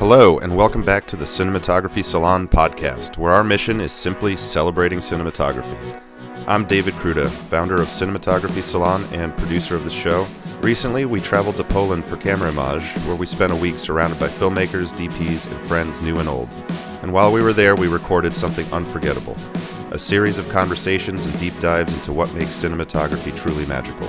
Hello, and welcome back to the Cinematography Salon podcast, where our mission is simply celebrating cinematography. I'm David Kruta, founder of Cinematography Salon and producer of the show. Recently, we traveled to Poland for Camerimage, where we spent a week surrounded by filmmakers, DPs, and friends new and old. And while we were there, we recorded something unforgettable, a series of conversations and deep dives into what makes cinematography truly magical.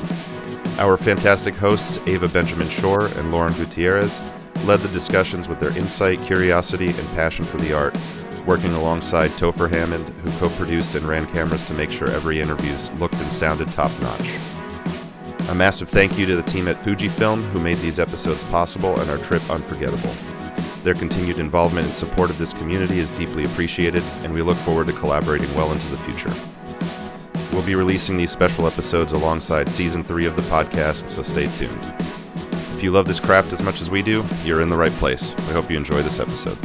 Our fantastic hosts, Ava Benjamin Shorr and Lauren Guiteras, led the discussions with their insight, curiosity, and passion for the art, working alongside Topher Hammond, who co-produced and ran cameras to make sure every interview looked and sounded top-notch. A massive thank you to the team at Fujifilm, who made these episodes possible and our trip unforgettable. Their continued involvement and support of this community is deeply appreciated, and we look forward to collaborating well into the future. We'll be releasing these special episodes alongside Season 3 of the podcast, so stay tuned. If you love this craft as much as we do, you're in the right place. We hope you enjoy this episode.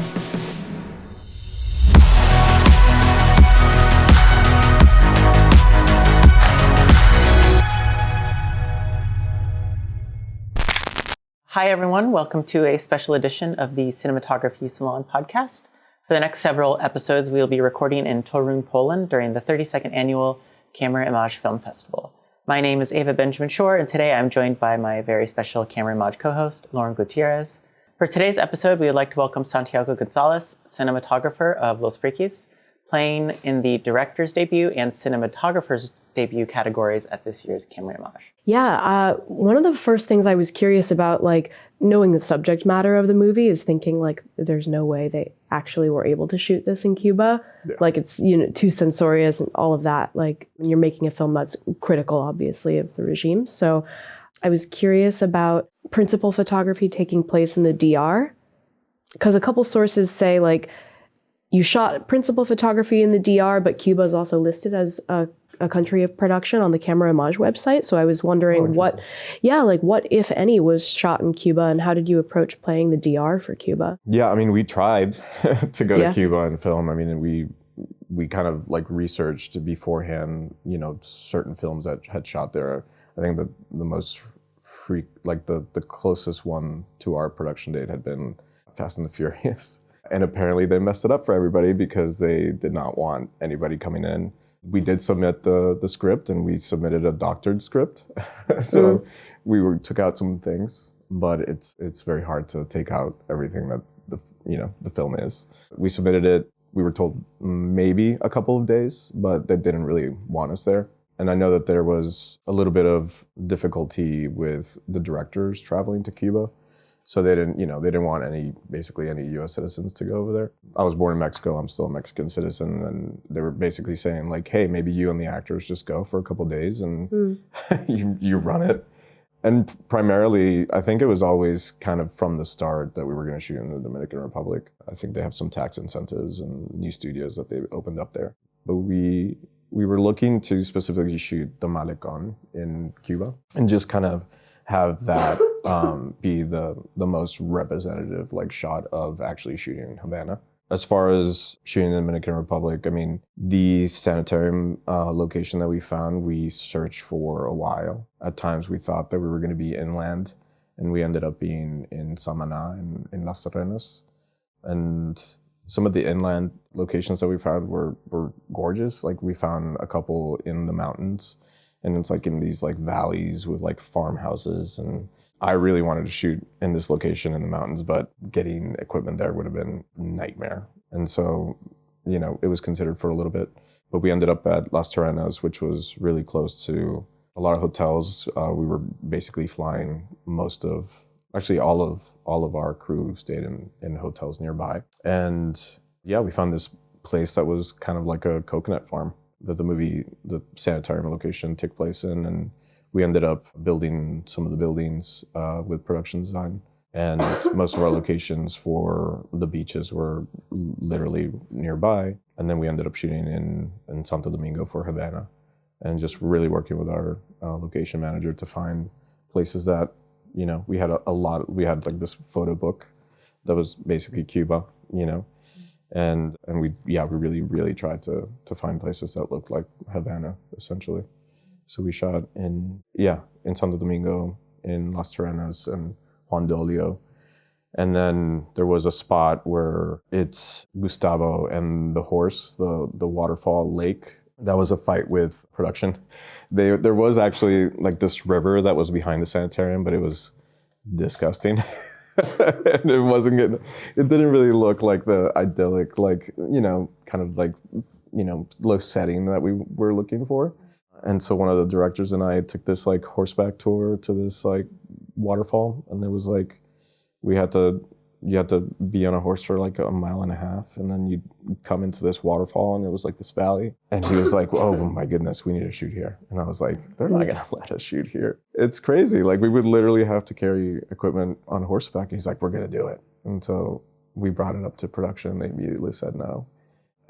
Hi, everyone. Welcome to a special edition of the Cinematography Salon podcast. For the next several episodes, we will be recording in Torun, Poland during the 32nd annual Camerimage Film Festival. My name is Ava Benjamin Shorr, and today I'm joined by my very special Camerimage co-host, Lauren Gutierrez. For today's episode, we would like to welcome Santiago González, cinematographer of Los Frikis, playing in the director's debut and cinematographer's debut categories at this year's Camerimage. Yeah, one of the first things I was curious about, knowing the subject matter of the movie, is thinking, there's no way they actually were able to shoot this in Cuba. Yeah. It's, too censorious and all of that. When you're making a film that's critical, obviously, of the regime. So I was curious about principal photography taking place in the DR, because a couple sources say, you shot principal photography in the DR, but Cuba is also listed as a country of production on the Camerimage website. So I was wondering what, if any, was shot in Cuba, and how did you approach playing the DR for Cuba? Yeah, we tried to go to Cuba and film. We kind of researched beforehand, certain films that had shot there. I think the most the closest one to our production date had been Fast and the Furious. And apparently they messed it up for everybody because they did not want anybody coming in. We did submit the script, and we submitted a doctored script. So we took out some things, but it's very hard to take out everything that the film is. We submitted it. We were told maybe a couple of days, but they didn't really want us there. And I know that there was a little bit of difficulty with the directors traveling to Cuba. So they didn't want any U.S. citizens to go over there. I was born in Mexico. I'm still a Mexican citizen. And they were basically saying hey, maybe you and the actors just go for a couple of days and you run it. And primarily, I think it was always kind of from the start that we were going to shoot in the Dominican Republic. I think they have some tax incentives and new studios that they opened up there. But we were looking to specifically shoot the Malecón in Cuba and just kind of have that be the most representative shot of actually shooting in Havana. As far as shooting in the Dominican Republic, the sanitarium location that we found, we searched for a while. At times we thought that we were going to be inland, and we ended up being in Samaná in Las Terrenas. And some of the inland locations that we found were gorgeous. We found a couple in the mountains, and it's in these valleys with farmhouses. And I really wanted to shoot in this location in the mountains, but getting equipment there would have been a nightmare. And so, it was considered for a little bit, but we ended up at Las Terrenas, which was really close to a lot of hotels. We were basically flying all of our crew stayed in hotels nearby. And yeah, we found this place that was kind of like a coconut farm that the sanitarium location took place in, and we ended up building some of the buildings with production design. And most of our locations for the beaches were literally nearby. And then we ended up shooting in Santo Domingo for Havana, and just really working with our location manager to find places that, we had we had this photo book that was basically Cuba, and we really, really tried to find places that looked like Havana, essentially. So we shot in Santo Domingo, in Las Terrenas, and Juan Dolio, And then there was a spot where it's Gustavo and the horse, the waterfall lake. That was a fight with production. There was actually like this river that was behind the sanitarium, but it was disgusting. And it didn't really look like the idyllic, like, kind of like, low setting that we were looking for. And so one of the directors and I took this like horseback tour to this like waterfall, and it was like, you had to be on a horse for like 1.5 miles, and then you'd come into this waterfall, and it was like this valley. And he was like, oh my goodness, we need to shoot here. And I was like, they're not gonna let us shoot here. It's crazy. Like, we would literally have to carry equipment on horseback. He's like, we're gonna do it. And so we brought it up to production. They immediately said no.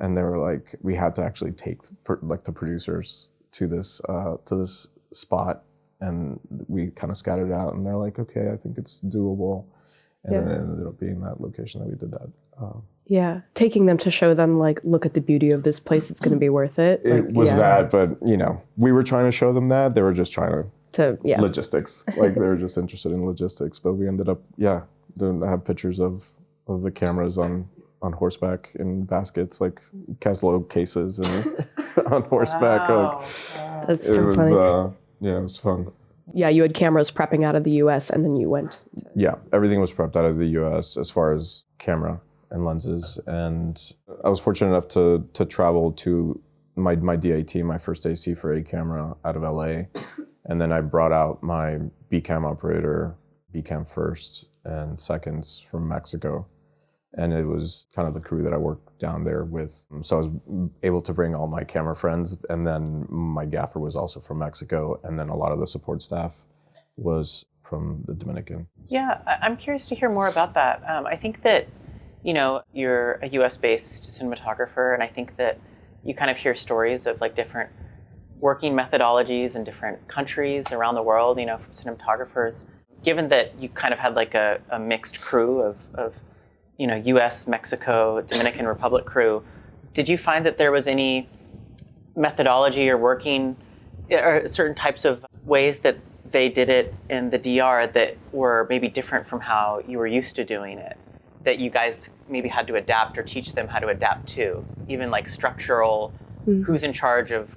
And they were like, we had to actually take the producers to this spot, and we kind of scattered out, and they're like, okay, I think it's doable. And then it ended up being that location that we did that. Taking them to show them, like, look at the beauty of this place, it's going to be worth it. It was that, but, we were trying to show them that. They were just trying to logistics. Like, they were just interested in logistics. But we ended up, I have pictures of the cameras on horseback in baskets, like Caslo cases, and on horseback. Wow. That's so funny. It was fun. Yeah, you had cameras prepping out of the US, and then you went. Yeah, everything was prepped out of the US as far as camera and lenses. And I was fortunate enough to travel to my DAT, my first AC for a camera, out of LA. And then I brought out my B-cam operator, B-cam first and seconds, from Mexico. And it was kind of the crew that I worked down there with. So I was able to bring all my camera friends, and then my gaffer was also from Mexico, and then a lot of the support staff was from the Dominican. Yeah, I'm curious to hear more about that. I think that, you're a US-based cinematographer, and I think that you kind of hear stories of like different working methodologies in different countries around the world, from cinematographers. Given that you kind of had like a mixed crew of US, Mexico, Dominican Republic crew, did you find that there was any methodology or working or certain types of ways that they did it in the DR that were maybe different from how you were used to doing it, that you guys maybe had to adapt or teach them how to adapt to, even like structural, who's in charge of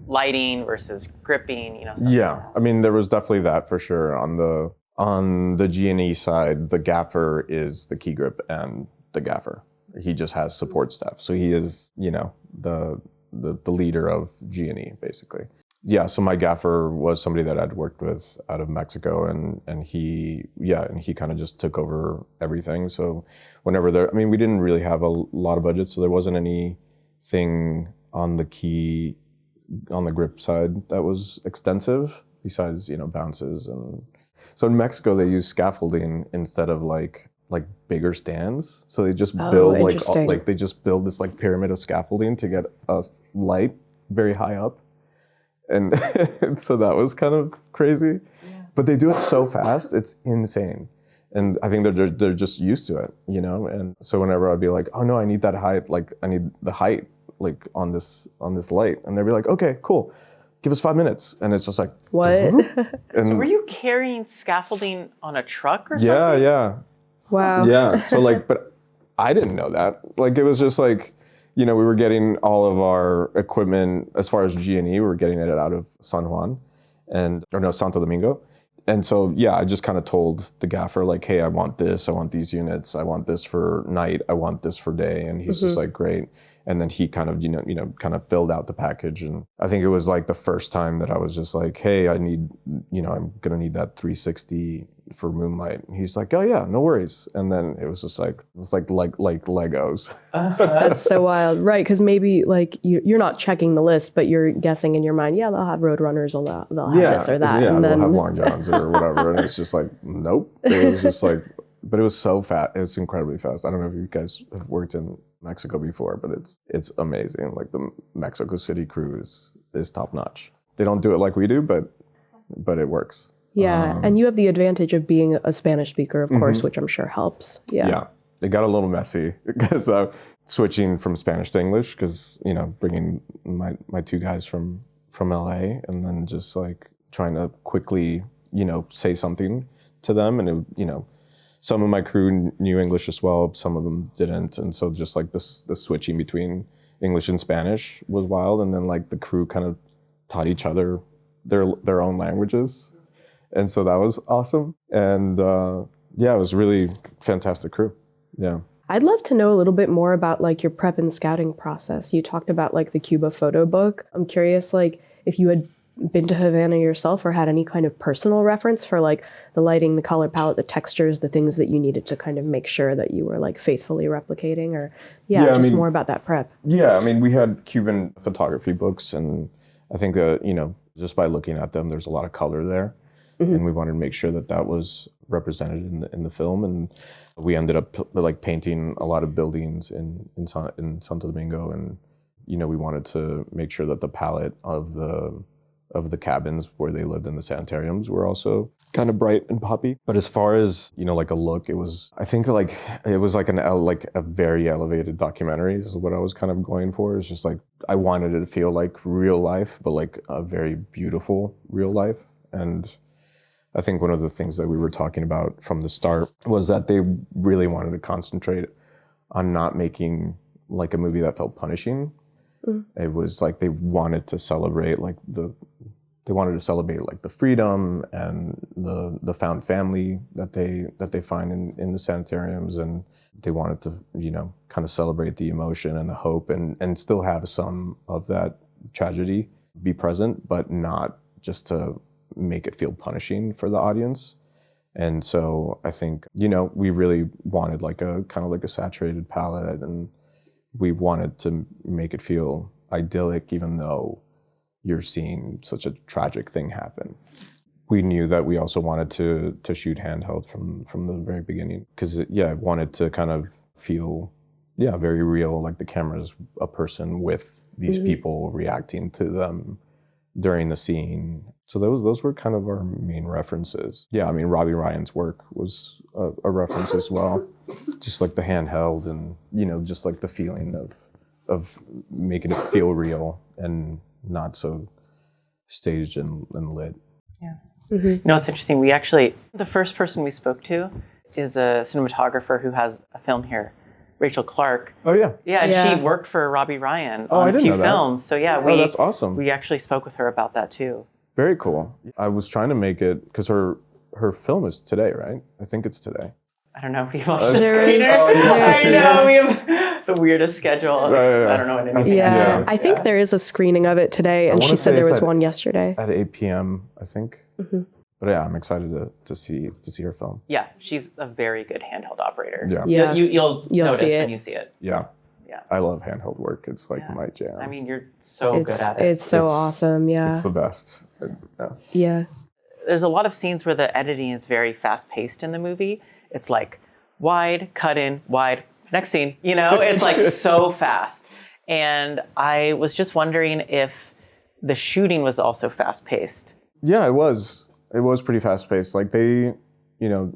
lighting versus gripping, Yeah, I mean, there was definitely that for sure. On the G&E side, the gaffer is the key grip and the gaffer. He just has support staff. So he is, the leader of G&E, basically. Yeah, so my gaffer was somebody that I'd worked with out of Mexico, and he kind of just took over everything. So whenever we didn't really have a lot of budget, so there wasn't anything on the grip side that was extensive, besides, bounces. And so in Mexico, they use scaffolding instead of like bigger stands. So they just build they just build this like pyramid of scaffolding to get a light very high up. And so that was kind of crazy. Yeah. But they do it so fast, it's insane. And I think they're just used to it, And so whenever I'd be like, oh no, I need that height, like I need the height like on this light. And they'd be like, okay, cool. Give us 5 minutes. And it's just like, what? And so were you carrying scaffolding on a truck or something? Yeah. Wow. Yeah. So but I didn't know that. Like, it was just like, we were getting all of our equipment as far as G&E, we were getting it out of Santo Domingo. And so, I just kind of told the gaffer, like, hey, I want this, I want these units, I want this for night, I want this for day. And he's just like, great. And then he kind of, kind of filled out the package. And I think it was like the first time that I was just like, hey, I need, I'm going to need that 360 for moonlight. And he's like, oh yeah, no worries. And then it was just like, it's like Legos. That's so wild. Right. Because maybe like you're not checking the list, but you're guessing in your mind, they'll have Roadrunners, or they'll have this or that. Yeah, and they'll have Long Johns or whatever. And it's just like, nope. It was just like, but it was so fast. It's incredibly fast. I don't know if you guys have worked in Mexico before, but it's amazing. Like the Mexico City crew is top notch. They don't do it like we do, but it works. Yeah, and you have the advantage of being a Spanish speaker, of course, which I'm sure helps. Yeah, it got a little messy because switching from Spanish to English, because bringing my two guys from LA, and then just like trying to quickly say something to them, and it, some of my crew knew English as well, some of them didn't, and so just like the switching between English and Spanish was wild, and then like the crew kind of taught each other their own languages, and so that was awesome. And yeah, it was really fantastic crew. Yeah. I'd love to know a little bit more about like your prep and scouting process. You talked about like the Cuba photo book. I'm curious, like if you had been to Havana yourself or had any kind of personal reference for like the lighting, the color palette, the textures, the things that you needed to kind of make sure that you were like faithfully replicating, or just more about that prep. Yeah, I mean, we had Cuban photography books, and I think that, you know, just by looking at them, there's a lot of color there. And we wanted to make sure that that was represented in the film. And we ended up like painting a lot of buildings in Santo Domingo. And, you know, we wanted to make sure that the palette of the cabins where they lived in the sanitariums were also kind of bright and poppy. But as far as, you know, like a look, it was, I think like, it was like a very elevated documentary is what I was kind of going for. It's just like, I wanted it to feel like real life, but like a very beautiful real life. And I think one of the things that we were talking about from the start was that they really wanted to concentrate on not making like a movie that felt punishing. It was like they wanted to celebrate like the freedom and the found family that they find in the sanitariums, and they wanted to, you know, kind of celebrate the emotion and the hope and still have some of that tragedy be present, but not just to make it feel punishing for the audience. And so I think, you know, we really wanted like a kind of like a saturated palette, and we wanted to make it feel idyllic even though you're seeing such a tragic thing happen. We knew that we also wanted to shoot handheld from the very beginning, because I wanted to kind of feel very real, like the camera's a person with these people reacting to them during the scene. So those were kind of our main references. Yeah, I mean, Robbie Ryan's work was a reference as well. Just like the handheld and, you know, just like the feeling of making it feel real and not so staged and lit. Yeah. You know, it's interesting. We actually, the first person we spoke to is a cinematographer who has a film here, Rachel Clark. Oh, yeah. Yeah, and she worked for Robbie Ryan on a few films. So yeah, that's awesome. We actually spoke with her about that too. Very cool. I was trying to make it, because her film is today, right? I think it's today. I don't know. We watched the screener. I know, we have the weirdest schedule. I don't know what anything. Yeah, I think there is a screening of it today, and she said there was one yesterday. At 8 p.m., I think. But yeah, I'm excited to see her film. Yeah, she's a very good handheld operator. Yeah. You'll notice when you see it. Yeah. I love handheld work. It's like my jam. I mean, you're so good at it. It's so awesome. Yeah. It's the best. Yeah. There's a lot of scenes where the editing is very fast paced in the movie. It's like wide, cut in, wide, next scene. You know, it's like so fast. And I was just wondering if the shooting was also fast paced. Yeah, it was. It was pretty fast paced. Like they, you know,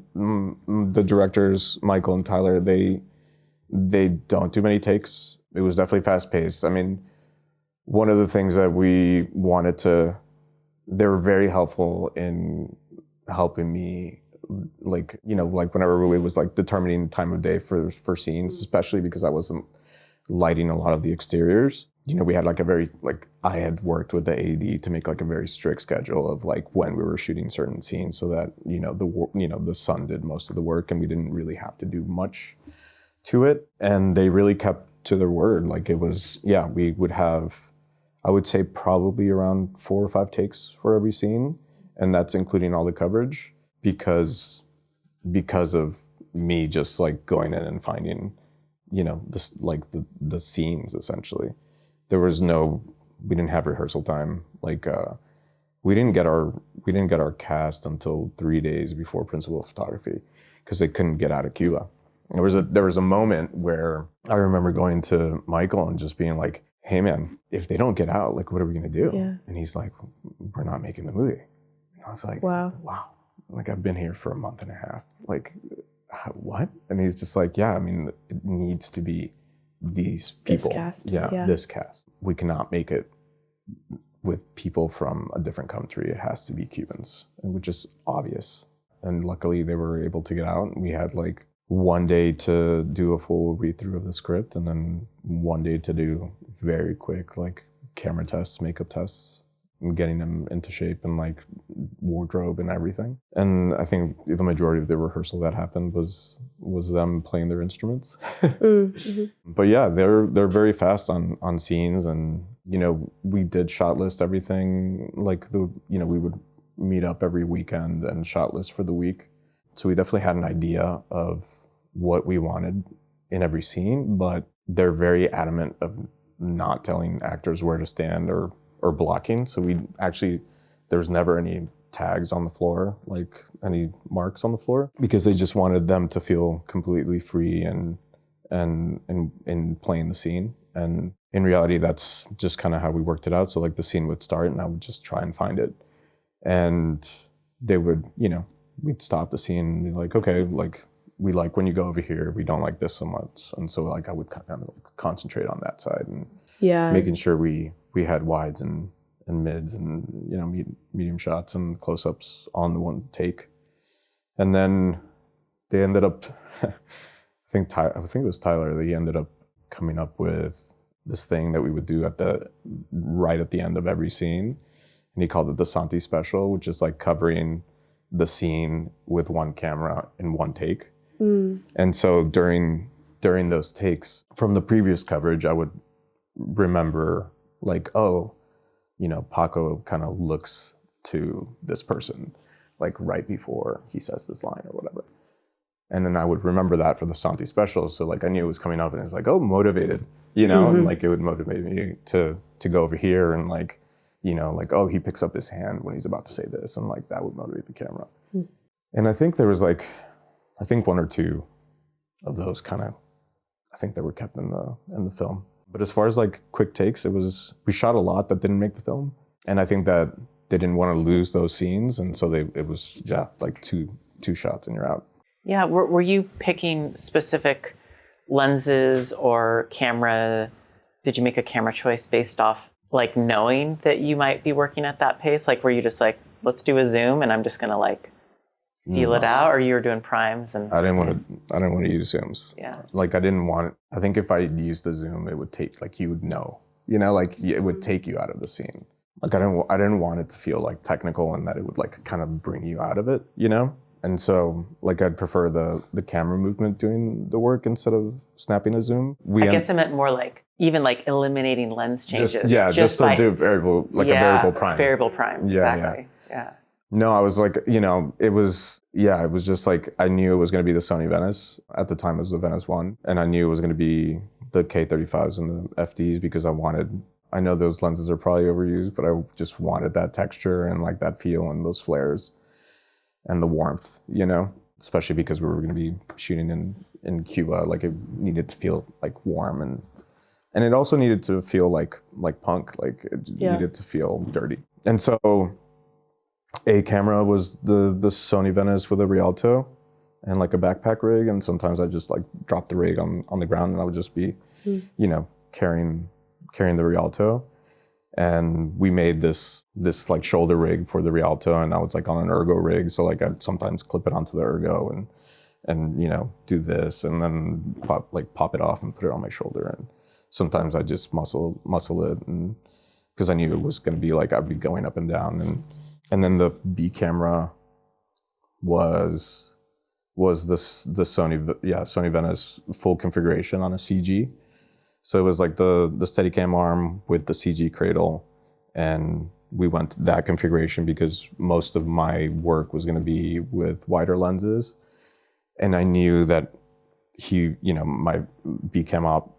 the directors, Michael and Tyler, they don't do many takes. It was definitely fast paced. I mean, one of the things that we wanted to, they were very helpful in helping me, like, you know, like whenever it was like determining time of day for scenes, especially because I wasn't lighting a lot of the exteriors. You know, we had like I had worked with the AD to make like a very strict schedule of like when we were shooting certain scenes, so that, you know, the sun did most of the work and we didn't really have to do much to it. And they really kept to their word. Like it was, we would have, I would say probably around 4 or 5 takes for every scene. And that's including all the coverage because of me just like going in and finding, you know, this, like the scenes essentially. There was we didn't have rehearsal time. Like we didn't get our cast until 3 days before principal photography because they couldn't get out of Cuba. There was a moment where I remember going to Michael and just being like, hey man, if they don't get out, like what are we gonna do? Yeah. And he's like, we're not making the movie. And I was like, wow. Like I've been here for a month and a half. Like, what? And he's just like, yeah, I mean, it needs to be these people. This cast. This cast. We cannot make it with people from a different country. It has to be Cubans, which is obvious. And luckily they were able to get out. We had like one day to do a full read through of the script, and then one day to do very quick like camera tests, makeup tests, and getting them into shape and like wardrobe and everything. And I think the majority of the rehearsal that happened was them playing their instruments. Mm-hmm. But yeah, they're very fast on scenes, and you know, we did shot list everything. Like we would meet up every weekend and shot list for the week. So we definitely had an idea of what we wanted in every scene, but they're very adamant of not telling actors where to stand or blocking. So there's never any tags on the floor, like any marks on the floor, because they just wanted them to feel completely free and playing the scene. And in reality, that's just kind of how we worked it out. So like the scene would start and I would just try and find it. And they would, we'd stop the scene and be like, okay, like we like when you go over here, we don't like this so much. And so like I would kind of like concentrate on that side and making sure we had wides and mids and medium shots and close-ups on the one take. And then they ended up, I think it was Tyler, they ended up coming up with this thing that we would do right at the end of every scene. And he called it the Santi special, which is like covering the scene with one camera in one take. And so during those takes from the previous coverage, I would remember like, oh, Paco kind of looks to this person like right before he says this line or whatever. And then I would remember that for the Santi special. So like I knew it was coming up and it's like, oh, motivated, and like it would motivate me to go over here and like, like, oh, he picks up his hand when he's about to say this, and like that would motivate the camera. And I think there was like, one or two of those kind of, I think they were kept in the film. But as far as like quick takes, we shot a lot that didn't make the film. And I think that they didn't want to lose those scenes. And so it was like two shots and you're out. Yeah, were you picking specific lenses or camera? Did you make a camera choice based off like knowing that you might be working at that pace? Like were you just like, let's do a zoom and I'm just gonna like feel it out, or you were doing primes? And I didn't want to use zooms. Yeah. Like I think if I used a zoom, it would take, like you would know, like it would take you out of the scene. Like I didn't want it to feel like technical and that it would like kind of bring you out of it, And so like I'd prefer the camera movement doing the work instead of snapping a zoom. I guess I meant more like even like eliminating lens changes. Just to do variable, like a variable prime. Variable prime, exactly. Yeah. No, I was like, it was just like, I knew it was going to be the Sony Venice. At the time, it was the Venice 1. And I knew it was going to be the K35s and the FDs because I know those lenses are probably overused, but I just wanted that texture and like that feel and those flares and the warmth, especially because we were going to be shooting in Cuba. Like it needed to feel like warm and it also needed to feel like punk, like it needed to feel dirty. And so a camera was the Sony Venice with a Rialto and like a backpack rig, and sometimes I just like drop the rig on the ground and I would just be, carrying the Rialto. And we made this like shoulder rig for the Rialto, and I was like on an ergo rig, so like I'd sometimes clip it onto the ergo and do this, and then pop it off and put it on my shoulder. And sometimes I just muscle it, and because I knew it was going to be like I'd be going up and down. And then the B camera was the Sony Venice full configuration on a CG. So it was like the Steadicam arm with the CG cradle, and we went that configuration because most of my work was going to be with wider lenses, and I knew that my B cam op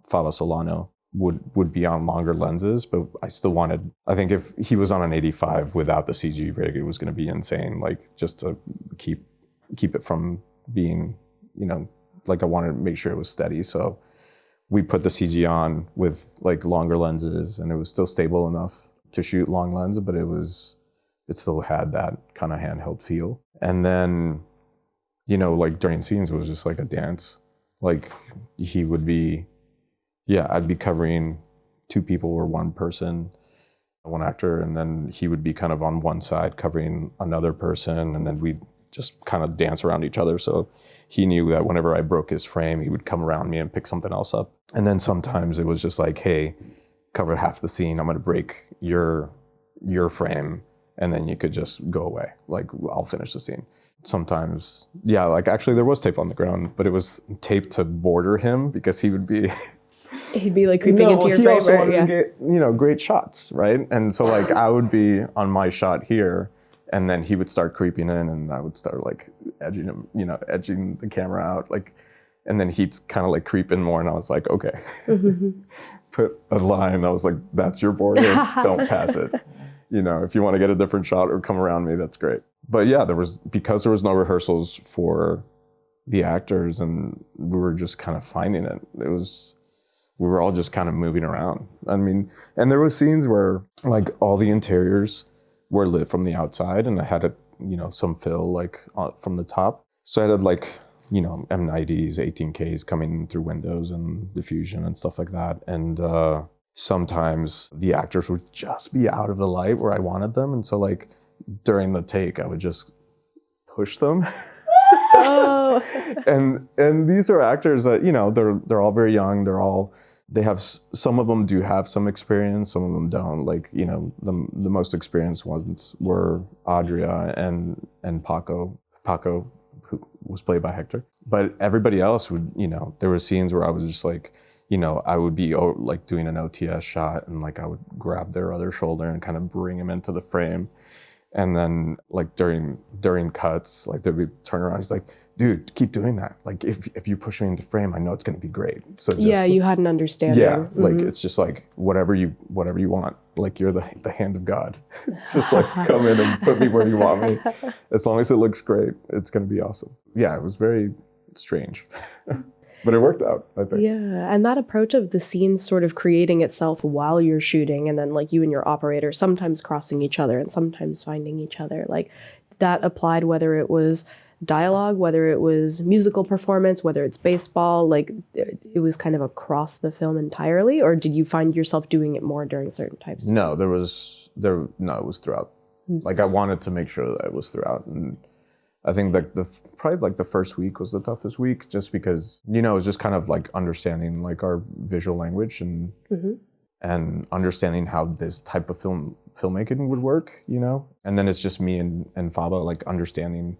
Fava Solano would be on longer lenses, but I still wanted, I think if he was on an 85 without the CG rig, it was going to be insane, like just to keep it from being, like I wanted to make sure it was steady. So we put the CG on with like longer lenses, and it was still stable enough to shoot long lens, but it still had that kind of handheld feel. And then, like during scenes, it was just like a dance. Like he would be, I'd be covering two people or one person. one actor, and then he would be kind of on one side covering another person, and then we'd just kind of dance around each other. So he knew that whenever I broke his frame, he would come around me and pick something else up. And then sometimes it was just like, hey, cover half the scene, I'm gonna break your frame, and then you could just go away. Like, I'll finish the scene. Sometimes, yeah, like actually there was tape on the ground, but it was tape to border him because he would be... He'd be like creeping into your frame. He also wanted to get, great shots, right? And so like I would be on my shot here, and then he would start creeping in, and I would start like edging him, edging the camera out, like, and then he'd kind of like creep in more, and I was like, okay, put a line. I was like, that's your border, don't pass it. If you want to get a different shot or come around me, that's great. But yeah, because there was no rehearsals for the actors, and we were just kind of finding it. We were all just kind of moving around. I mean, and there were scenes where like all the interiors were lit from the outside, and I had some fill like from the top. So I had like, M90s, 18Ks coming through windows and diffusion and stuff like that. And sometimes the actors would just be out of the light where I wanted them. And so like during the take, I would just push them. Oh. and these are actors that, they're all very young. Some of them do have some experience, some of them don't. Like, the most experienced ones were Adria and Paco. Paco, who was played by Hector. But everybody else would, there were scenes where I was just like, I would be like doing an OTS shot, and like I would grab their other shoulder and kind of bring him into the frame. And then like during cuts, like they'd be turn around, he's like, dude, keep doing that. Like if you push me into frame, I know it's gonna be great. So just, yeah, you had an understanding. Yeah, like it's just like whatever you want. Like you're the hand of God. It's just like come in and put me where you want me. As long as it looks great, it's gonna be awesome. Yeah, it was very strange. But it worked out, I think. Yeah, and that approach of the scene sort of creating itself while you're shooting, and then like you and your operator sometimes crossing each other and sometimes finding each other, like that applied whether it was dialogue, whether it was musical performance, whether it's baseball, like it was kind of across the film entirely, or did you find yourself doing it more during certain types? No, it was throughout. Like I wanted to make sure that it was throughout, and I think like probably like the first week was the toughest week, just because it was just kind of like understanding like our visual language and understanding how this type of filmmaking would work, and then it's just me and Faba like understanding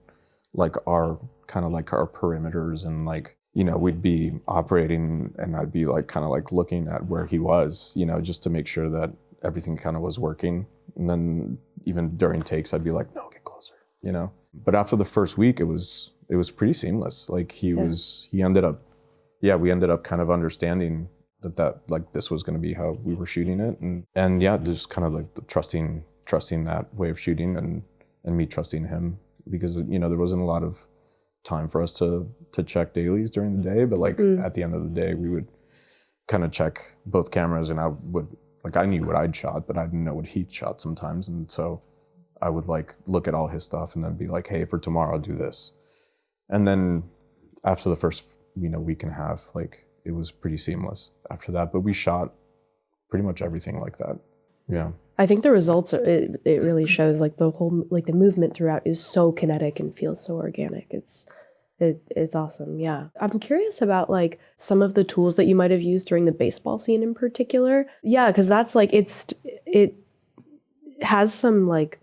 like our kind of like our perimeters, and like we'd be operating and I'd be like kind of like looking at where he was, just to make sure that everything kind of was working, and then even during takes I'd be like, no, get closer, But after the first week, it was pretty seamless. Like we ended up kind of understanding that like this was going to be how we were shooting it, and yeah, just kind of like trusting that way of shooting, and me trusting him, because there wasn't a lot of time for us to check dailies during the day, but like at the end of the day, we would kind of check both cameras, and I knew what I'd shot, but I didn't know what he'd shot sometimes, and so I would like look at all his stuff and then be like, hey, for tomorrow, do this. And then after the first, week and a half, like it was pretty seamless after that, but we shot pretty much everything like that. Yeah. I think the results, it really shows like the whole, like the movement throughout is so kinetic and feels so organic. It's awesome. Yeah. I'm curious about like some of the tools that you might have used during the baseball scene in particular. Yeah. Cause that's like, it has some like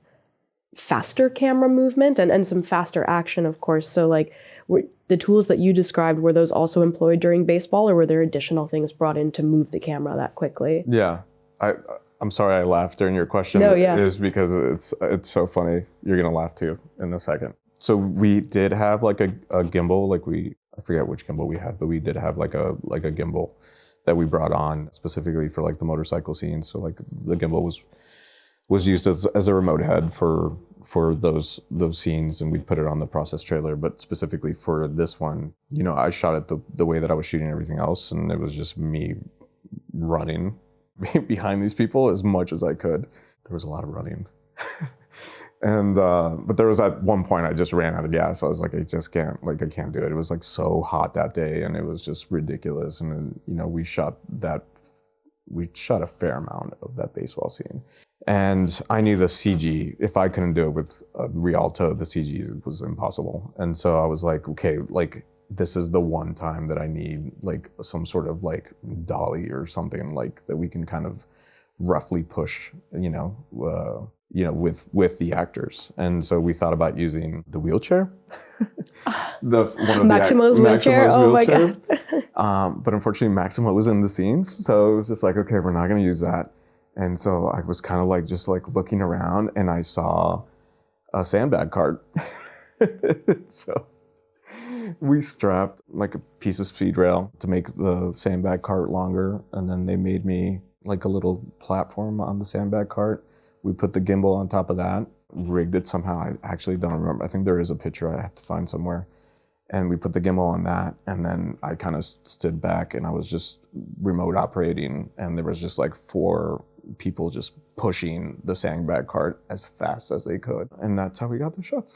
faster camera movement and some faster action, of course. So like were the tools that you described, were those also employed during baseball, or were there additional things brought in to move the camera that quickly? Yeah. I'm sorry I laughed during your question. No, yeah. It is because it's so funny. You're going to laugh too in a second. So we did have like a gimbal, like I forget which gimbal we had, but we did have like a gimbal that we brought on specifically for like the motorcycle scenes. So like the gimbal was used as a remote head for those scenes, and we'd put it on the process trailer. But specifically for this one, I shot it the way that I was shooting everything else, and it was just me running behind these people as much as I could. There was a lot of running. And but there was at one point I just ran out of gas. I was like, I can't do it. It was like so hot that day, and it was just ridiculous. And then, we shot a fair amount of that baseball scene. And I knew the CG, if I couldn't do it with Rialto, the CG was impossible. And so I was like, okay, like this is the one time that I need like some sort of like dolly or something like that we can kind of roughly push, with the actors. And so we thought about using the wheelchair. Maximo's wheelchair. Oh my God. But unfortunately, Maximo was in the scenes. So it was just like, okay, we're not going to use that. And so I was kind of like, just like looking around and I saw a sandbag cart. So we strapped like a piece of speed rail to make the sandbag cart longer. And then they made me like a little platform on the sandbag cart. We put the gimbal on top of that, rigged it somehow. I actually don't remember. I think there is a picture I have to find somewhere. And we put the gimbal on that. And then I kind of stood back and I was just remote operating. And there was just like 4 people just pushing the sandbag cart as fast as they could. And that's how we got the shots.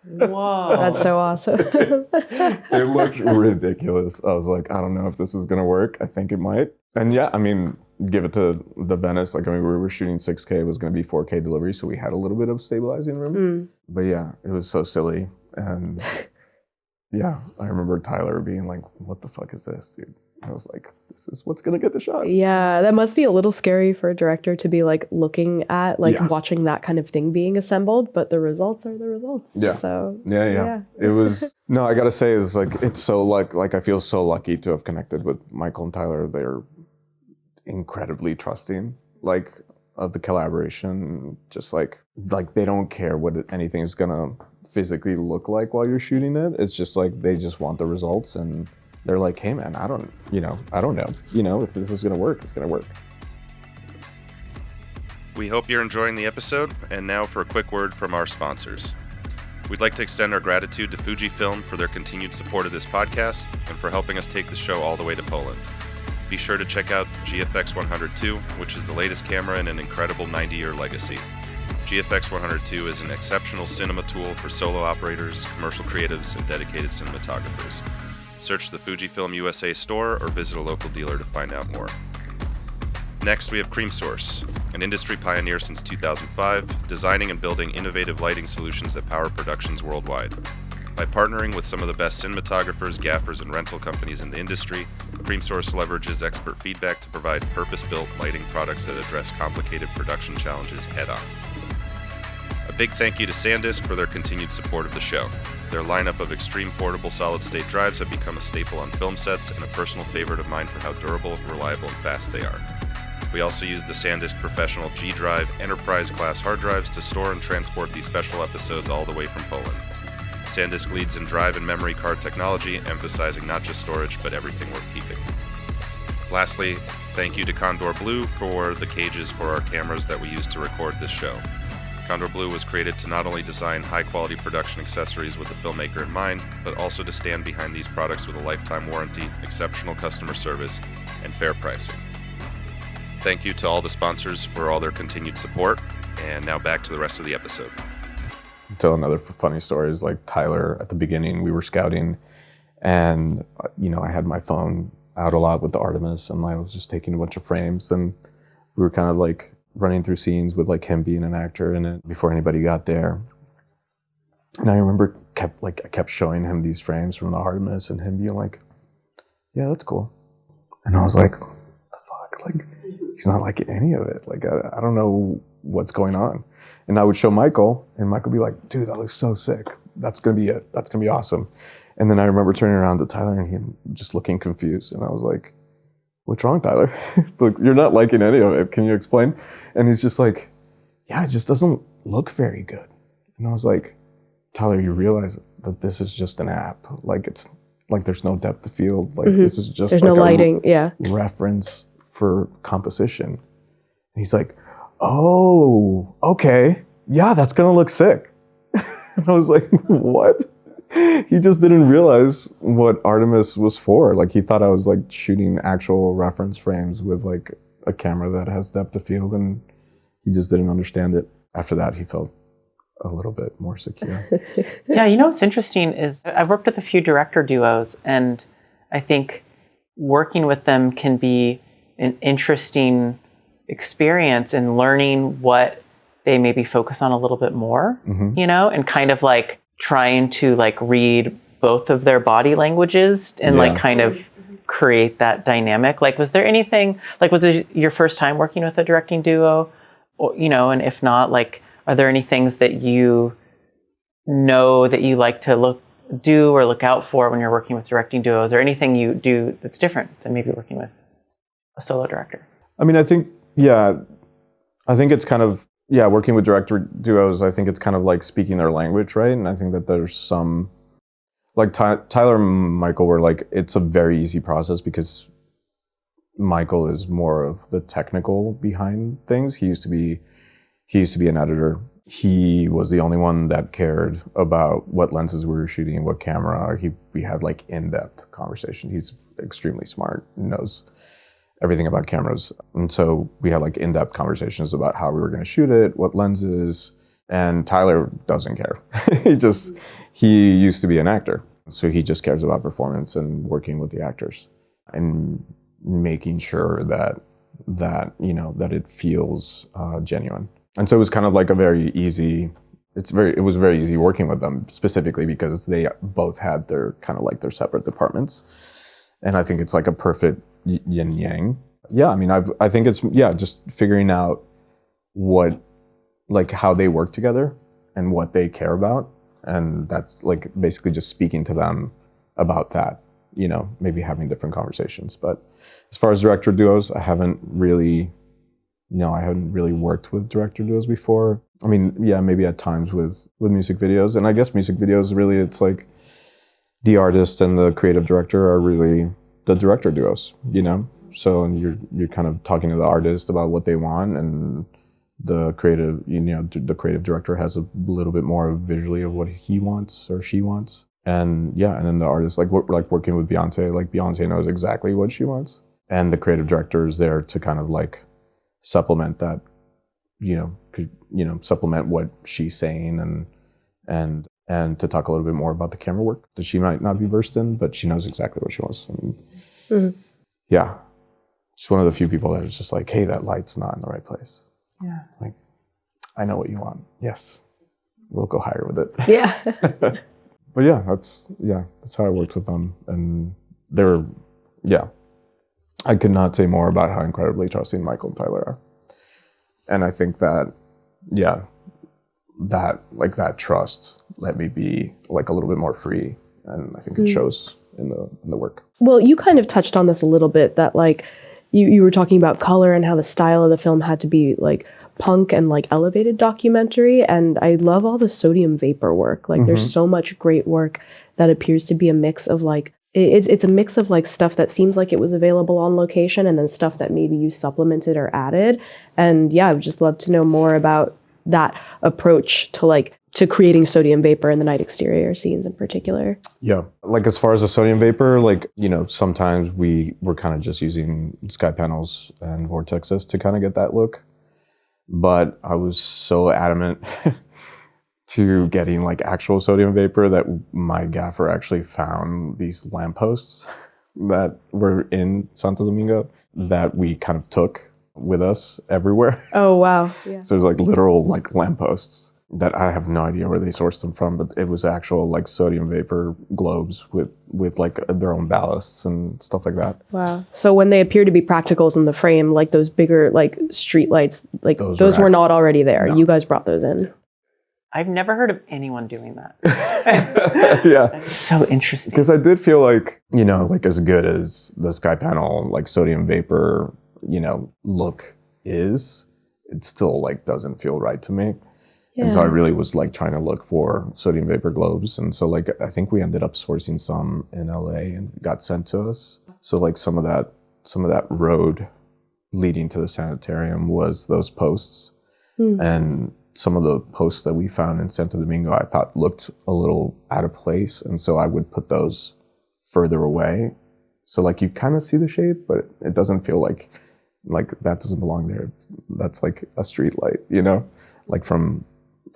Whoa. That's so awesome. It looked ridiculous. I was like, I don't know if this is going to work. I think it might. And yeah, I mean, give it to the Venice. Like, I mean, we were shooting 6K. It was going to be 4K delivery. So we had a little bit of stabilizing room. But yeah, it was so silly. And yeah, I remember Tyler being like, what the fuck is this, dude? I was like, this is what's going to get the shot. Yeah, that must be a little scary for a director to be like looking at, like watching that kind of thing being assembled, but the results are the results. Yeah. So yeah. It was, no, I got to say, it's like, it's so like I feel so lucky to have connected with Michael and Tyler. They're incredibly trusting, like, of the collaboration. Just like they don't care what anything is going to physically look like while you're shooting it. It's just like, they just want the results, and they're like, hey man, I don't know, if this is going to work, it's going to work. We hope you're enjoying the episode, and now for a quick word from our sponsors. We'd like to extend our gratitude to Fujifilm for their continued support of this podcast and for helping us take the show all the way to Poland. Be sure to check out GFX 102, which is the latest camera in an incredible 90-year legacy. GFX 102 is an exceptional cinema tool for solo operators, commercial creatives, and dedicated cinematographers. Search the Fujifilm USA store or visit a local dealer to find out more. Next, we have Cream Source, an industry pioneer since 2005, designing and building innovative lighting solutions that power productions worldwide. By partnering with some of the best cinematographers, gaffers, and rental companies in the industry, Cream Source leverages expert feedback to provide purpose-built lighting products that address complicated production challenges head-on. A big thank you to SanDisk for their continued support of the show. Their lineup of extreme portable solid-state drives have become a staple on film sets and a personal favorite of mine for how durable, reliable, and fast they are. We also use the SanDisk Professional G Drive Enterprise-class hard drives to store and transport these special episodes all the way from Poland. SanDisk leads in drive and memory card technology, emphasizing not just storage, but everything worth keeping. Lastly, thank you to Condor Blue for the cages for our cameras that we use to record this show. Condor Blue was created to not only design high-quality production accessories with the filmmaker in mind, but also to stand behind these products with a lifetime warranty, exceptional customer service, and fair pricing. Thank you to all the sponsors for all their continued support, and now back to the rest of the episode. Tell another funny story is like Tyler, at the beginning, we were scouting, and I had my phone out a lot with the Artemis, and I was just taking a bunch of frames, and we were kind of like running through scenes with like him being an actor in it before anybody got there. And I remember I kept showing him these frames from the Artemis and him being like, yeah, that's cool. And I was like, what the fuck? Like, he's not liking any of it. Like, I don't know what's going on. And I would show Michael, and Michael would be like, dude, that looks so sick. That's going to be it. That's going to be awesome. And then I remember turning around to Tyler and him just looking confused. And I was like, what's wrong, Tyler? Look, you're not liking any of it. Can you explain? And he's just like, yeah, it just doesn't look very good. And I was like, Tyler, you realize that this is just an app. Like, it's like there's no depth of field. Like, this is just there's like no lighting. reference for composition. And he's like, oh, okay. Yeah, that's going to look sick. And I was like, what? He just didn't realize what Artemis was for. Like, he thought I was like shooting actual reference frames with like a camera that has depth of field, and he just didn't understand it. After that, he felt a little bit more secure. Yeah, what's interesting is I've worked with a few director duos, and I think working with them can be an interesting experience in learning what they maybe focus on a little bit more, you know, and kind of like trying to like read both of their body languages and like kind of create that dynamic. Like, was there anything, like, was it your first time working with a directing duo? Or, you know, and if not, like, are there any things that you know that you like to look out for when you're working with directing duos, or anything you do that's different than maybe working with a solo director? I mean, I think it's kind of, working with director duos, I think it's kind of like speaking their language, right? And I think that there's some, like Tyler and Michael were like, it's a very easy process because Michael is more of the technical behind things. He used to be an editor. He was the only one that cared about what lenses we were shooting, what camera. We had like in-depth conversation. He's extremely smart, knows everything about cameras. And so we had like in-depth conversations about how we were going to shoot it, what lenses. And Tyler doesn't care. He used to be an actor. So he just cares about performance and working with the actors and making sure that it feels genuine. And so it was kind of like it was very easy working with them, specifically because they both had their kind of like their separate departments. And I think it's like a perfect yin yang. Yeah, I mean, I think it's just figuring out how they work together and what they care about. And that's like basically just speaking to them about that, you know, maybe having different conversations. But as far as director duos, I haven't really worked with director duos before. I mean, maybe at times with music videos. And I guess music videos, really, it's like the artist and the creative director are really the director duos, you know? So, and you're kind of talking to the artist about what they want, and the creative director has a little bit more visually of what he wants or she wants. And then the artist, like working with Beyonce, like Beyonce knows exactly what she wants. And the creative director is there to kind of like supplement that, supplement what she's saying and to talk a little bit more about the camera work that she might not be versed in, but she knows exactly what she wants. Yeah. She's one of the few people that is just like, hey, that light's not in the right place. Yeah. Like, I know what you want. Yes. We'll go higher with it. Yeah. But that's how I worked with them. And they were, I could not say more about how incredibly trusting Michael and Tyler are. And I think that, that trust let me be like a little bit more free. And I think it shows in the work. Well, you kind of touched on this a little bit, that like you were talking about color and how the style of the film had to be like punk and like elevated documentary. And I love all the sodium vapor work. Like there's so much great work that appears to be a mix of like, it's a mix of like stuff that seems like it was available on location and then stuff that maybe you supplemented or added. And I would just love to know more about that approach to creating sodium vapor in the night exterior scenes in particular. Yeah, like as far as the sodium vapor, like, sometimes we were kind of just using sky panels and vortexes to kind of get that look. But I was so adamant to getting like actual sodium vapor that my gaffer actually found these lampposts that were in Santo Domingo that we kind of took with us everywhere. Oh, wow. Yeah. So there's like literal like lampposts that I have no idea where they sourced them from, but it was actual like sodium vapor globes with like their own ballasts and stuff like that. Wow. So when they appear to be practicals in the frame, like those bigger like street lights, like those were not already there. No. You guys brought those in. I've never heard of anyone doing that. Yeah. That's so interesting. Because I did feel like, like as good as the sky panel, like sodium vapor, look is, it still like doesn't feel right to me. Yeah. And so I really was like trying to look for sodium vapor globes. And so like, I think we ended up sourcing some in LA and got sent to us. So like some of that road leading to the sanitarium was those posts. And some of the posts that we found in Santo Domingo, I thought looked a little out of place. And so I would put those further away. So like you kind of see the shape, but it doesn't feel like that doesn't belong there. That's like a street light, like from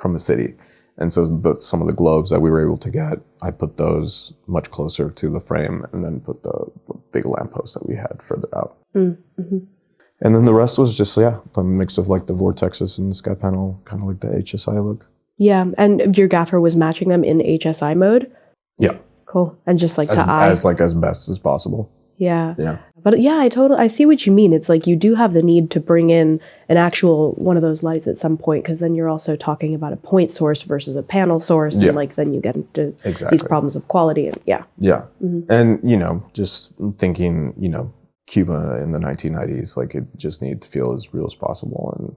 a city. And so some of the globes that we were able to get, I put those much closer to the frame and then put the big lamppost that we had further out. Mm-hmm. And then the rest was just, a mix of like the vortexes and the sky panel, kind of like the HSI look. Yeah, and your gaffer was matching them in HSI mode? Yeah. Cool. And just like as best as possible. Yeah. Yeah. But yeah, I see what you mean. It's like you do have the need to bring in an actual one of those lights at some point, because then you're also talking about a point source versus a panel source. And like then you get into these problems of quality. And yeah. And, just thinking, Cuba in the 1990s, like it just needed to feel as real as possible.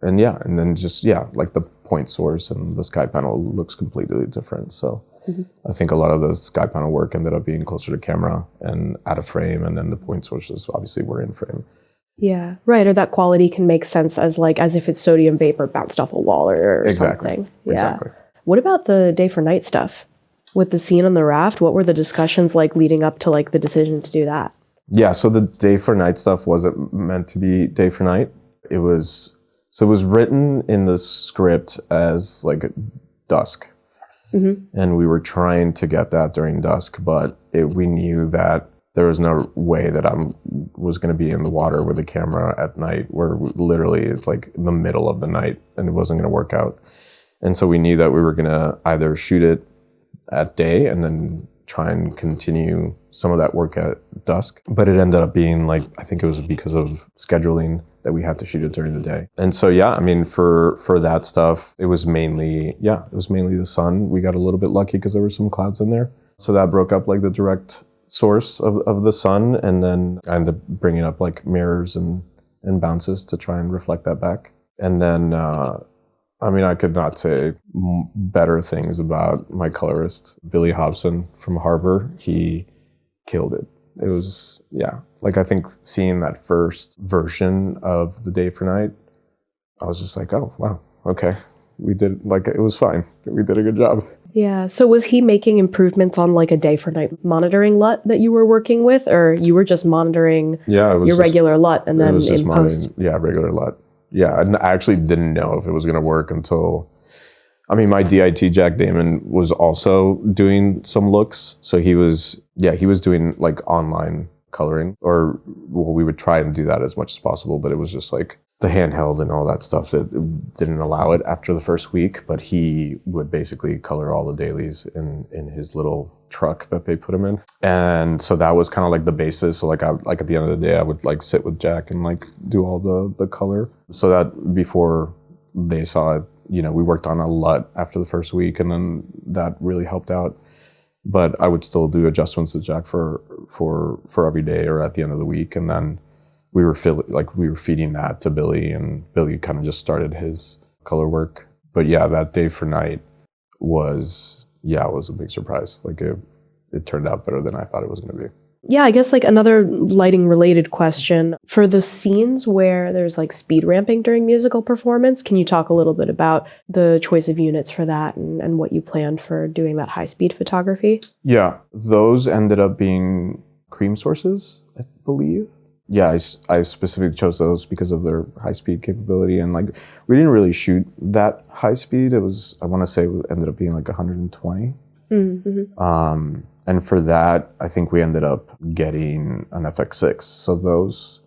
And then just, like the point source and the sky panel looks completely different. So I think a lot of the sky panel work ended up being closer to camera and out of frame. And then the point sources obviously were in frame. Yeah, right. Or that quality can make sense as if it's sodium vapor bounced off a wall or something. Yeah. Exactly. What about the day for night stuff with the scene on the raft? What were the discussions like leading up to like the decision to do that? Yeah, so the day for night stuff wasn't meant to be day for night. It was written in the script as like dusk. And we were trying to get that during dusk, but we knew that there was no way that I was going to be in the water with a camera at night, where literally it's like in the middle of the night, and it wasn't going to work out. And so we knew that we were going to either shoot it at day and then try and continue some of that work at dusk. But it ended up being like, I think it was because of scheduling that we had to shoot it during the day. And so, for that stuff, it was mainly the sun. We got a little bit lucky because there were some clouds in there. So that broke up like the direct source of the sun. And then I ended up bringing up like mirrors and bounces to try and reflect that back. And then, I could not say better things about my colorist, Billy Hobson from Harbor. He killed it. It was, I think seeing that first version of the day for night, I was just like, oh, wow, okay. We did, it was fine. We did a good job. Yeah. So was he making improvements on like a day for night monitoring LUT that you were working with, or you were just monitoring your regular LUT and then in post? Yeah, regular LUT. Yeah, and I actually didn't know if it was going to work until, my DIT Jack Damon was also doing some looks. So he was doing like online coloring, or we would try and do that as much as possible, but it was just like the handheld and all that stuff that didn't allow it after the first week. But he would basically color all the dailies in his little truck that they put him in. And so that was kind of like the basis. So like at the end of the day, I would like sit with Jack and like do all the color. So that before they saw it, we worked on a LUT after the first week, and then that really helped out. But I would still do adjustments to Jack for every day or at the end of the week. And then we were feeding that to Billy, and Billy kind of just started his color work. But that day for night was a big surprise. Like it turned out better than I thought it was going to be. Yeah, I guess like another lighting related question. For the scenes where there's like speed ramping during musical performance, can you talk a little bit about the choice of units for that and what you planned for doing that high speed photography? Yeah, those ended up being cream sources, I believe. Yeah, I specifically chose those because of their high speed capability, and like we didn't really shoot that high speed. It was, I want to say, it ended up being like 120. And for that, I think we ended up getting an FX6. So those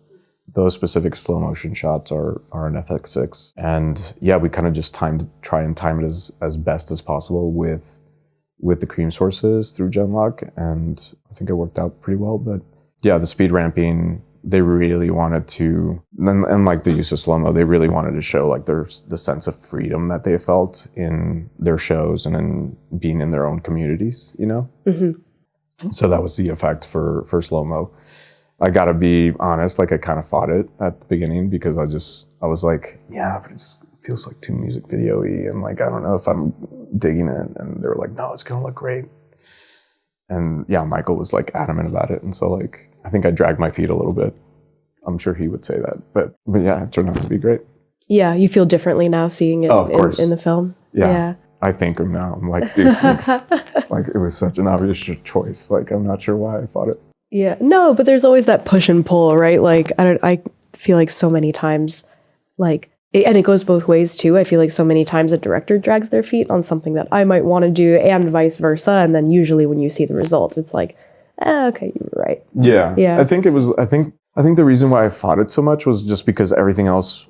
specific slow motion shots are an FX6. And we kind of just try and time it as best as possible with the cream sources through Genlock. And I think it worked out pretty well. But the speed ramping, they really wanted to, and like the use of slow-mo, they really wanted to show like the sense of freedom that they felt in their shows and in being in their own communities, So that was the effect for slow-mo. I gotta be honest, like I kind of fought it at the beginning because I was like, but it just feels like too music video-y, and like I don't know if I'm digging it. And they were like, no, it's gonna look great. And Michael was like adamant about it, and so like I think I dragged my feet a little bit. I'm sure he would say that, but it turned out to be great. Yeah, you feel differently now seeing it in the film. Yeah. I think of now. I'm like, dude, like it was such an obvious choice. Like I'm not sure why I fought it. Yeah, no, but there's always that push and pull, right? Like I feel like so many times, and it goes both ways too. I feel like so many times a director drags their feet on something that I might want to do, and vice versa. And then usually when you see the result, it's like, okay, you were right. Yeah. I think I think the reason why I fought it so much was just because everything else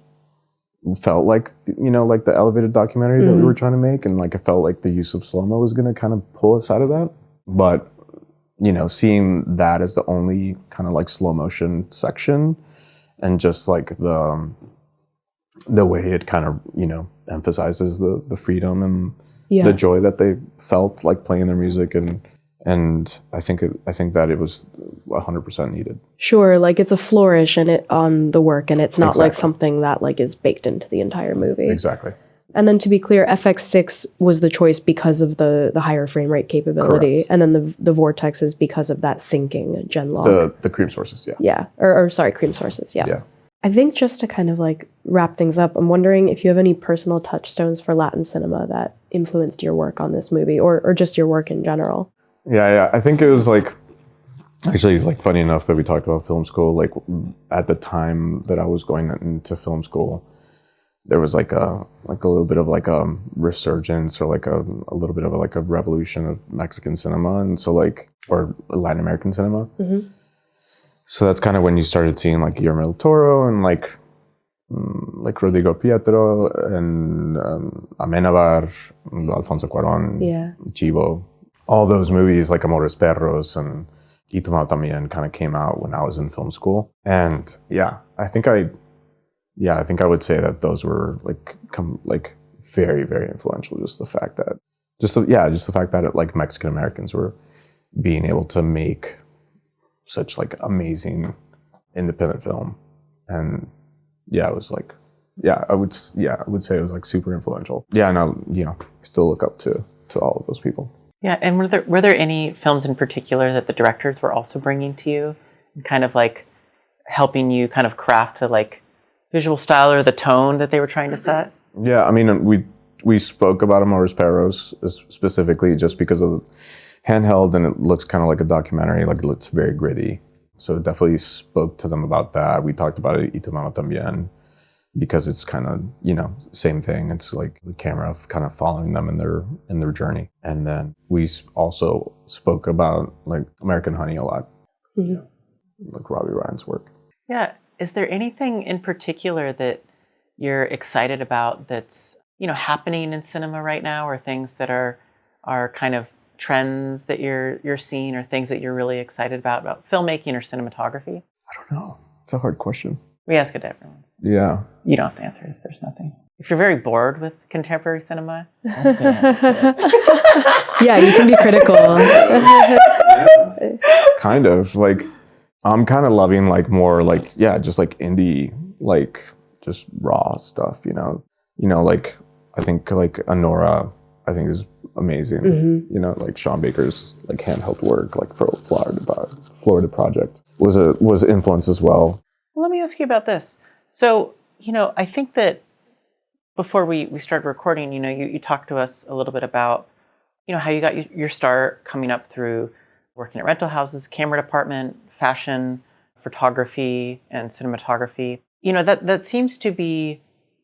felt like, like the elevated documentary that we were trying to make. And like, I felt like the use of slow-mo was going to kind of pull us out of that. But, seeing that as the only kind of like slow motion section and just like the way it kind of, emphasizes the freedom and the joy that they felt like playing their music. And I think that it was 100% needed. Sure, like it's a flourish on the work, and it's not like something that like is baked into the entire movie. Exactly. And then to be clear, FX6 was the choice because of the higher frame rate capability. Correct. And then the Vortex is because of that syncing gen log. The cream sources, yeah. Yeah, or sorry, cream sources, yes. Yeah. I think just to kind of like wrap things up, I'm wondering if you have any personal touchstones for Latin cinema that influenced your work on this movie, or just your work in general. Yeah. I think it was like, actually, like funny enough that we talked about film school, like at the time that I was going into film school, there was like a little bit of like a resurgence or like a little bit of a revolution of Mexican cinema, and so like, or Latin American cinema. Mm-hmm. So that's kind of when you started seeing like Guillermo del Toro and like Rodrigo Pietro and Amenábar, Alfonso Cuarón, Chivo. All those movies like Amores Perros and Y Tu Mamá También kind of came out when I was in film school. And I think I would say that those were like very, very influential. Just the fact that like Mexican Americans were being able to make such like amazing independent film. And it was like, I would say it was like super influential. Yeah, and I still look up to all of those people. Yeah, and were there any films in particular that the directors were also bringing to you, and kind of like helping you kind of craft the like visual style or the tone that they were trying to set? Yeah, I mean, we spoke about Amores Perros specifically just because of the handheld, and it looks kind of like a documentary, like it's very gritty. So definitely spoke to them about that. We talked about it, Y Tu Mamá También, because it's kind of, same thing. It's like the camera kind of following them in their journey. And then we also spoke about like American Honey a lot, like Robbie Ryan's work. Yeah. Is there anything in particular that you're excited about that's, happening in cinema right now, or things that are kind of trends that you're seeing, or things that you're really excited about filmmaking or cinematography? I don't know. It's a hard question. We ask it to everyone. Yeah. You don't have to answer if there's nothing. If you're very bored with contemporary cinema, yeah, you can be critical. Kind of like, I'm kind of loving like more like, just like indie, like just raw stuff, like I think like Anora, I think is amazing. Mm-hmm. Like Sean Baker's like handheld work, like for Florida Project was influenced as well. Well, let me ask you about this. So, I think that before we started recording, you talked to us a little bit about, how you got your start coming up through working at rental houses, camera department, fashion, photography, and cinematography. That seems to be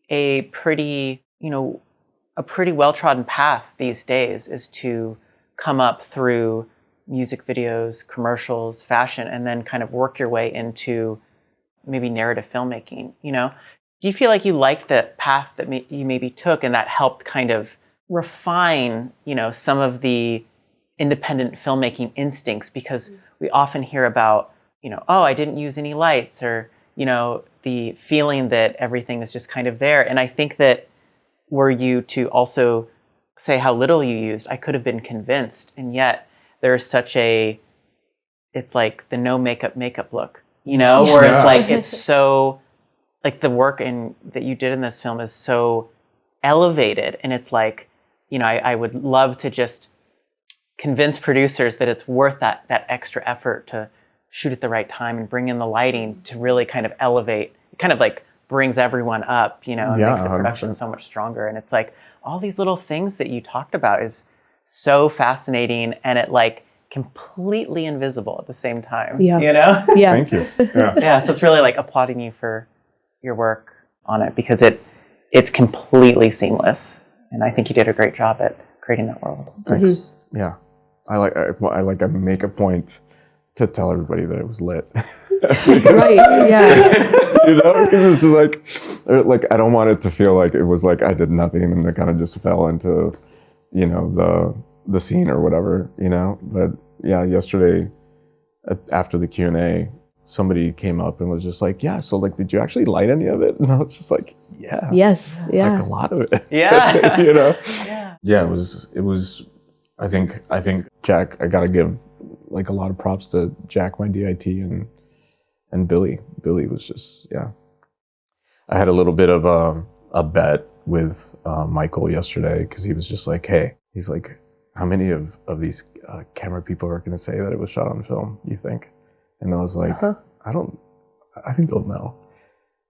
a pretty well-trodden path these days, is to come up through music videos, commercials, fashion, and then kind of work your way into maybe narrative filmmaking. Do you feel like you liked the path that you maybe took, and that helped kind of refine, some of the independent filmmaking instincts? Because we often hear about, I didn't use any lights, or, the feeling that everything is just kind of there. And I think that were you to also say how little you used, I could have been convinced. And yet there's such it's like the no makeup look, where it's like, it's so, like the work that you did in this film is so elevated. And it's like, I would love to just convince producers that it's worth that extra effort to shoot at the right time and bring in the lighting to really kind of elevate, it kind of like brings everyone up, and makes the production 100%. So much stronger. And it's like all these little things that you talked about is so fascinating, and it like completely invisible at the same time. Yeah. Yeah. Thank you. Yeah. So it's really like applauding you for your work on it, because it's completely seamless. And I think you did a great job at creating that world. Thanks. Mm-hmm. Yeah. I make a point to tell everybody that it was lit. Right, yeah. You know, it was just like I don't want it to feel like it was like I did nothing and it kind of just fell into, you know, the scene or whatever, you know. But yeah, yesterday after the Q&A, somebody came up and was just like, yeah, so like, did you actually light any of it? And I was just like, yeah. Yes, yeah. Like a lot of it. Yeah. You know? Yeah. Yeah, it was, I think Jack, I gotta give like a lot of props to Jack, my DIT, and Billy. Billy was just, yeah. I had a little bit of a bet with Michael yesterday because he was just like, hey, he's like, how many of these camera people are going to say that it was shot on film, you think? And I was like, I think they'll know.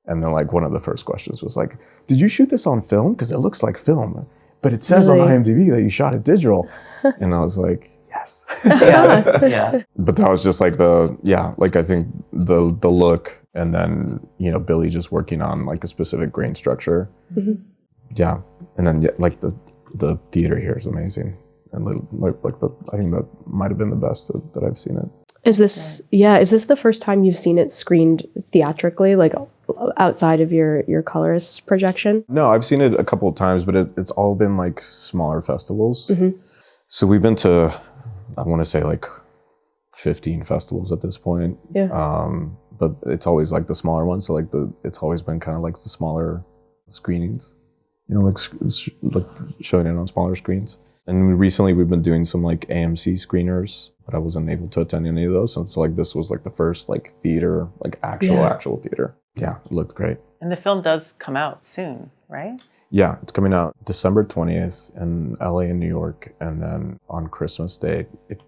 And then like one of the first questions was like, did you shoot this on film? Because it looks like film, but it says on IMDb that you shot it digital. And I was like, yes. Yeah. But that was just like I think the look, and then, you know, Billy just working on like a specific grain structure. Mm-hmm. Yeah. And then like the theater here is amazing. And like I think that might have been the best that I've seen it. Is this the first time you've seen it screened theatrically, like outside of your colorist projection? No, I've seen it a couple of times, but it's all been like smaller festivals. Mm-hmm. So we've been to, I want to say like 15 festivals at this point. Yeah. But it's always like the smaller ones. So like it's always been kind of like the smaller screenings, you know, like showing it on smaller screens. And recently we've been doing some like AMC screeners, but I wasn't able to attend any of those. So it's like, this was like the first like theater, like actual theater. Yeah, it looked great. And the film does come out soon, right? Yeah, it's coming out December 20th in LA and New York. And then on Christmas Day, it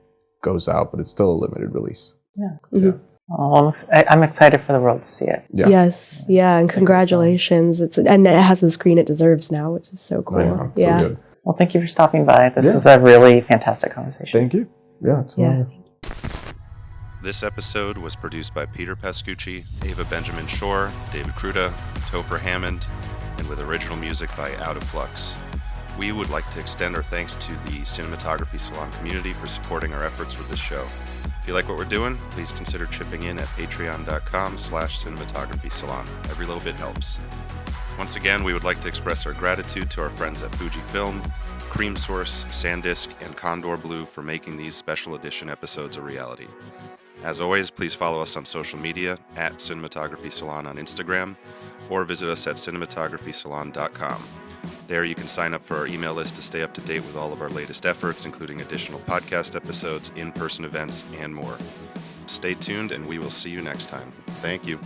goes out, but it's still a limited release. Yeah. Mm-hmm. Yeah. Oh, I'm excited for the world to see it. Yeah. Yes, yeah, and congratulations! And it has the screen it deserves now, which is so cool. I know, yeah. so good. Well, thank you for stopping by. This is a really fantastic conversation. Thank you. Yeah, it's Yeah. This episode was produced by Peter Pascucci, Ava Benjamin Shorr, David Cruda, Topher Hammond, and with original music by Out of Flux. We would like to extend our thanks to the Cinematography Salon community for supporting our efforts with this show. If you like what we're doing, please consider chipping in at patreon.com/cinematographysalon. Every little bit helps. Once again, we would like to express our gratitude to our friends at Fujifilm, Cream Source, SanDisk, and Condor Blue for making these special edition episodes a reality. As always, please follow us on social media at Cinematography Salon on Instagram, or visit us at cinematographysalon.com. There you can sign up for our email list to stay up to date with all of our latest efforts, including additional podcast episodes, in-person events, and more. Stay tuned, and we will see you next time. Thank you.